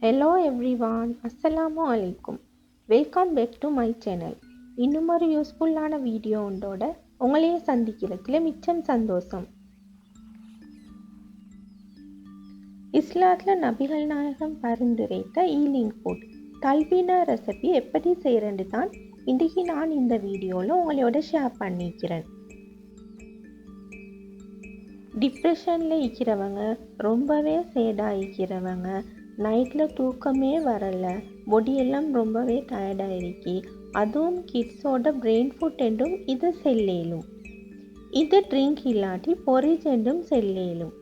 Hello everyone, Assalamu alaikum. Welcome back to my channel. இன்னும் ஒரு யூஸ்ஃபுல்லான வீடியோ ஒன்றோட உங்களையே சந்திக்கிறதுல மிச்சம் சந்தோஷம். இஸ்லாத்தில் நபிகள் நாயகம் பரிந்துரைத்த ஈலிங் ஃபுட் தல்பீனா ரெசிபி எப்படி செய்கிறேன்னு தான் இன்றைக்கி நான் இந்த வீடியோவில் உங்களோட ஷேர் பண்ணிக்கிறேன். டிப்ரெஷனில் இருக்கிறவங்க, ரொம்பவே சேடாக இருக்கிறவங்க, நைட்டில் தூக்கமே வரலை, பொடியெல்லாம் ரொம்பவே டயர்டாக இருக்கி, அதுவும் கிட்ஸோட பிரெயின் ஃபுட் என்றும் இது செல்லேலும். இது ட்ரிங்க் இல்லாட்டி பொரிஜ் என்றும் செல்லேலும்.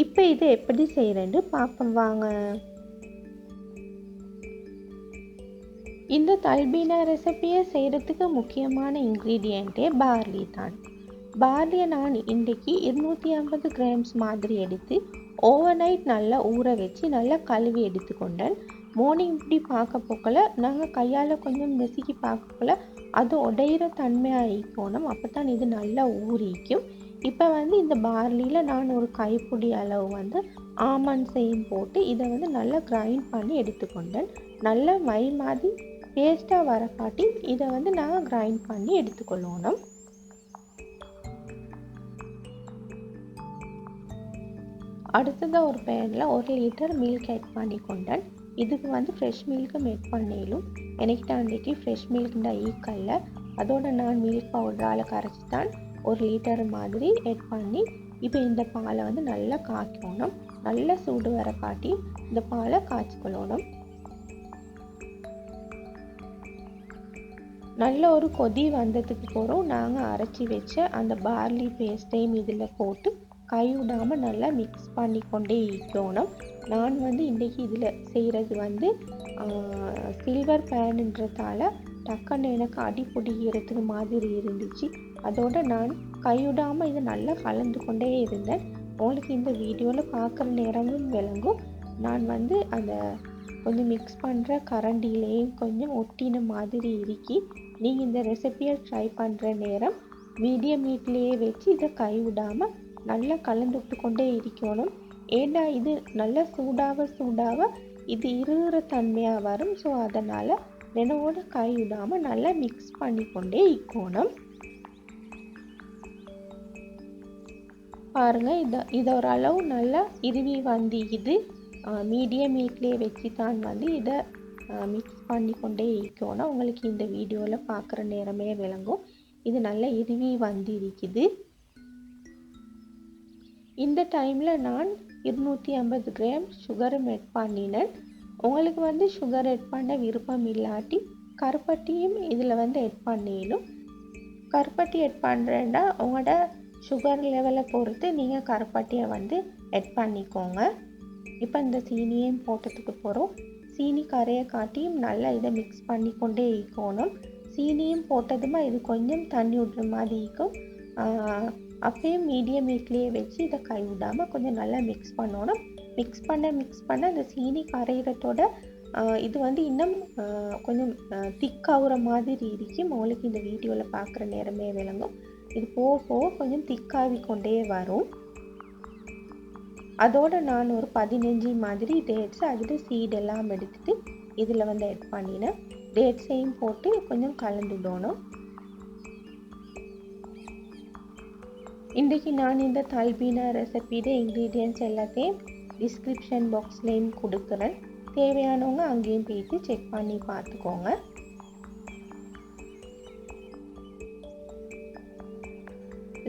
இப்போ இதை எப்படி செய்கிறேன்னு பார்ப்போம் வாங்க. இந்த தல்பீனா ரெசிபியை செய்கிறதுக்கு முக்கியமான இன்க்ரீடியண்ட்டே பார்லி தான். பார்லியை நான் இன்றைக்கி 250 கிராம்ஸ் மாதிரி எடுத்து ஓவர் நைட் நல்லா ஊற வச்சு நல்லா கழுவி எடுத்துக்கொண்டேன். மார்னிங் இப்படி பார்க்க போக்கல நாங்கள் கையால் கொஞ்சம் நெசுக்கி பார்க்கல அது உடையிற தன்மையாக இருக்கணும், அப்போ தான் இது நல்லா ஊறிக்கும். இப்போ இந்த பார்லியில் நான் ஒரு கைப்பிடி அளவு ஆமண்ட்ஸையும் போட்டு இதை நல்லா கிரைண்ட் பண்ணி எடுத்துக்கொண்டேன். நல்லா மை மாதிரி பேஸ்ட்டாக வர காட்டி இதை நாங்கள் கிரைண்ட் பண்ணி எடுத்துக்கொள்ளணும். அடுத்ததாக ஒரு பேனில் 1 லிட்டர் மில்க் ஆட் பண்ணி கொண்டேன். இதுக்கு ஃப்ரெஷ் மில்க்கும் ஆட் பண்ணிலும் எனக்கு அன்றைக்கி ஃப்ரெஷ் மில்க்னா ஈக்கல்ல, அதோட நான் மில்க் பவுடரால் கரைச்சி தான் 1 லிட்டர் மாதிரி ஆட் பண்ணி இப்போ இந்த பாலை நல்லா காய்க்கணும். நல்லா சூடு வர காட்டி இந்த பாலை காய்ச்சிக்கொள்ளணும். நல்ல ஒரு கொதி வந்ததுக்கு போகிறோம் நாங்கள் அரைச்சி வச்ச அந்த பார்லி பேஸ்ட்டையும் இதில் போட்டு கை விடாமல் நல்லா மிக்ஸ் பண்ணி கொண்டே இருக்கணும். நான் இன்றைக்கி இதில் செய்கிறது சில்வர் பேனுன்றதால டக்குன்னு எனக்கு அடி பிடிக்கிறதுக்கு மாதிரி இருந்துச்சு. அதோடு நான் கைவிடாமல் இதை நல்லா கலந்து கொண்டே இருந்தேன். உங்களுக்கு இந்த வீடியோவில் பார்க்குற நேரமும் விளங்கும். நான் அந்த கொஞ்சம் மிக்ஸ் பண்ணுற கரண்டிலேயும் கொஞ்சம் ஒட்டின மாதிரி இருக்கி, நீங்கள் இந்த ரெசிபியை ட்ரை பண்ணுற நேரம் மீடியம் ஹீட்லேயே வச்சு இதை கைவிடாமல் நல்லா கலந்து விட்டு கொண்டே இருக்கணும். ஏன்னா இது நல்லா சூடாக இது இருகிற தன்மையாக வரும். ஸோ அதனால் நினைவோடு கை விடாமல் நல்லா மிக்ஸ் பண்ணி கொண்டே இருக்கணும். பாருங்கள், இதை ஓரளவு நல்லா இறுவி இது மீடியம் ஹீட்லேயே வச்சு தான் இதை மிக்ஸ் பண்ணி கொண்டே இருக்கணும். உங்களுக்கு இந்த வீடியோவில் பார்க்குற நேரமே விளங்கும். இது நல்லா இறுவி இருக்குது. இந்த டைமில் நான் 250 கிராம் சுகரும் ஆட் பண்ணினேன். உங்களுக்கு சுகர் ஆட் பண்ண விருப்பம் இல்லாட்டி கருப்பட்டியும் இதில் ஆட் பண்ணிடும். கருப்பட்டி ஆட் பண்ணுறேன்னா உங்களோட சுகர் லெவலை பொறுத்து நீங்கள் கருப்பட்டியை ஆட் பண்ணிக்கோங்க. இப்போ இந்த சீனியையும் போட்டதுக்கு போகிறோம். சீனி கரையை காட்டியும் நல்லா இதை மிக்ஸ் பண்ணி கொண்டே இருக்கணும். சீனியும் போட்டதுமா இது கொஞ்சம் தண்ணி விடுற மாதிரி இருக்கும். அப்பயும் மீடியம் ஹீட்லேயே வச்சு இதை கை விடாமல் கொஞ்சம் நல்லா மிக்ஸ் பண்ணணும். மிக்ஸ் பண்ண அந்த சீனி கரையிறதோட இது இன்னும் கொஞ்சம் திக்காகிற மாதிரி இருக்கும். உங்களுக்கு இந்த வீடியோவில் பார்க்குற நேரமே விளங்கும். இது போக கொஞ்சம் திக்காகி கொண்டே வரும். அதோடு நான் ஒரு 15 மாதிரி டேட்ஸ் அதில் சீடெல்லாம் எடுத்துகிட்டு இதில் ஆட் பண்ணினேன். டேட்ஸையும் போட்டு கொஞ்சம் கலந்துடணும். இன்றைக்கி நான் இந்த தல்பீனா ரெசிபியோட இன்க்ரீடியன்ட்ஸ் எல்லாத்தையும் டிஸ்கிரிப்ஷன் பாக்ஸ்லேயும் கொடுக்குறேன். தேவையானவங்க அங்கேயும் போயிட்டு செக் பண்ணி பார்த்துக்கோங்க.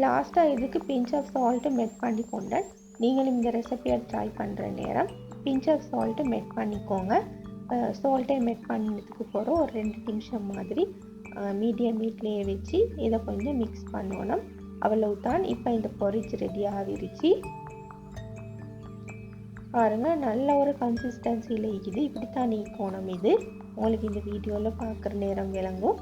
லாஸ்ட்டாக இதுக்கு பிஞ்ச் ஆஃப் சால்ட்டு மெட் பண்ணி கொண்டேன். நீங்களும் இந்த ரெசிபியை ட்ரை பண்ணுற நேரம் பிஞ்ச் ஆஃப் சால்ட்டு மெட் பண்ணிக்கோங்க. சால்ட்டை மெட் பண்ணதுக்கு போகிறோம் ஒரு 2 நிமிஷம் மாதிரி மீடியம் ஹீட்லேயே வச்சு இதை கொஞ்சம் மிக்ஸ் பண்ணணும். அவ்வளவுதான். இப்போ இந்த பொரிச்சு ரெடி ஆகிருச்சு. பாருங்கள், நல்ல ஒரு கன்சிஸ்டன்சியில் இருக்குது. இப்படித்தான் நீக்கணும். இது உங்களுக்கு இந்த வீடியோவில் பார்க்குற நேரம் விளங்கும்.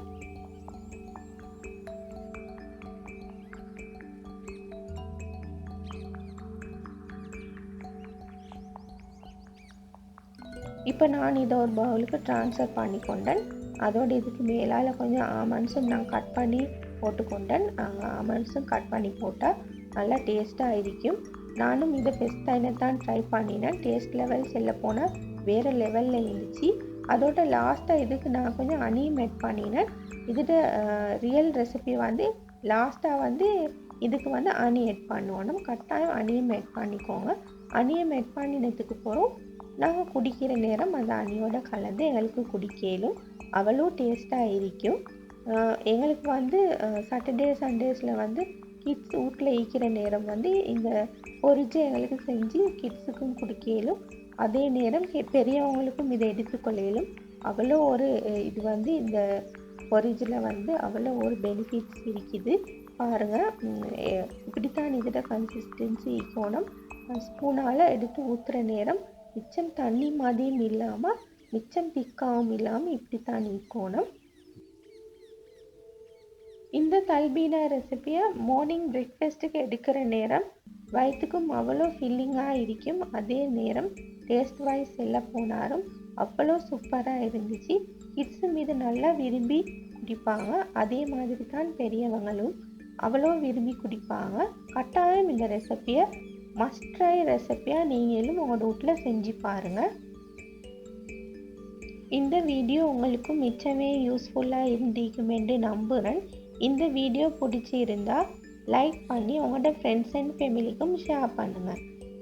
இப்போ நான் இதை ஒரு பவுலுக்கு ட்ரான்ஸ்ஃபர் பண்ணி கொண்டேன். அதோடு இதுக்கு மேலால் கொஞ்சம் ஆமண்ட்ஸும் நான் கட் பண்ணி போட்டுக்கொண்டேன். ஆமண்ட்ஸும் கட் பண்ணி போட்டால் நல்லா டேஸ்ட்டாக இருக்கும். நானும் இதை ஃபஸ்ட் டைம் தான் ட்ரை பண்ணினேன். டேஸ்ட் லெவல் செல்ல போனால் வேறு லெவலில் இருந்துச்சு. அதோட லாஸ்ட்டாக இதுக்கு நான் கொஞ்சம் அனியும் ஆட் பண்ணினேன். இதோட ரியல் ரெசிபி வந்து லாஸ்ட்டாக வந்து இதுக்கு வந்து அணி ஆட் பண்ணணும். கட்டாயம் அணியும் ஆட் பண்ணிக்கோங்க. அணியும் ஆட் பண்ணினதுக்கு போகிறோம் நாங்கள் குடிக்கிற நேரம் அந்த அணியோட கலந்து எங்களுக்கு குடிக்கலும் அவ்வளோ டேஸ்ட்டாக இருக்கும். எங்களுக்கு வந்து சாட்டர்டே சண்டேஸில் வந்து கிட்ஸ் வீட்டில் ஈக்கிற நேரம் வந்து இந்த பொரிச்சு எங்களுக்கு செஞ்சு கிட்ஸுக்கும் குடிக்கலும், அதே நேரம் பெரியவங்களுக்கும் இதை எடுத்துக்கொள்ளையிலும். அவ்வளோ ஒரு இது வந்து இந்த பொரிஜில் வந்து அவ்வளோ ஒரு பெனிஃபிட்ஸ் இருக்குது. பாருங்கள், இப்படித்தான் இதோட கன்சிஸ்டன்சி இருக்கணும். ஸ்பூனால் எடுத்து ஊற்றுற நேரம் மிச்சம் தண்ணி மாதிரியும் இல்லாமல் மிச்சம் திக்காகவும் இல்லாமல் இப்படித்தான் இருக்கணும். இந்த தல்பீனா ரெசிபியை மார்னிங் பிரேக்ஃபாஸ்ட்டுக்கு எடுக்கிற நேரம் வயிற்றுக்கும் அவ்வளோ ஃபில்லிங்காக இருக்கும். அதே நேரம் டேஸ்ட் வைஸ் எல்லாம் போனாலும் அவ்வளோ சூப்பராக இருந்துச்சு. கிட்ஸும் இது நல்லா விரும்பி குடிப்பாங்க. அதே மாதிரி தான் பெரியவங்களும் அவ்வளோ விரும்பி குடிப்பாங்க. கட்டாயம் இந்த ரெசிபியை மஸ்ட் ட்ரை ரெசிபியாக நீங்களும் உங்களோட வீட்டில் செஞ்சு பாருங்கள். இந்த வீடியோ உங்களுக்கு மிச்சமே யூஸ்ஃபுல்லாக இருந்திருக்கும் என்று நம்புகிறேன். இந்த வீடியோ பிடிச்சிருந்தா லைக் பண்ணி உங்களோட ஃப்ரெண்ட்ஸ் அண்ட் ஃபேமிலிக்கும் ஷேர் பண்ணுங்கள்.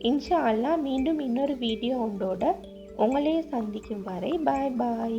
இன்ஷா அல்லாஹ் மீண்டும் இன்னொரு வீடியோ ஒன்றோட உங்களையே சந்திக்கும் வரை பாய் பாய்.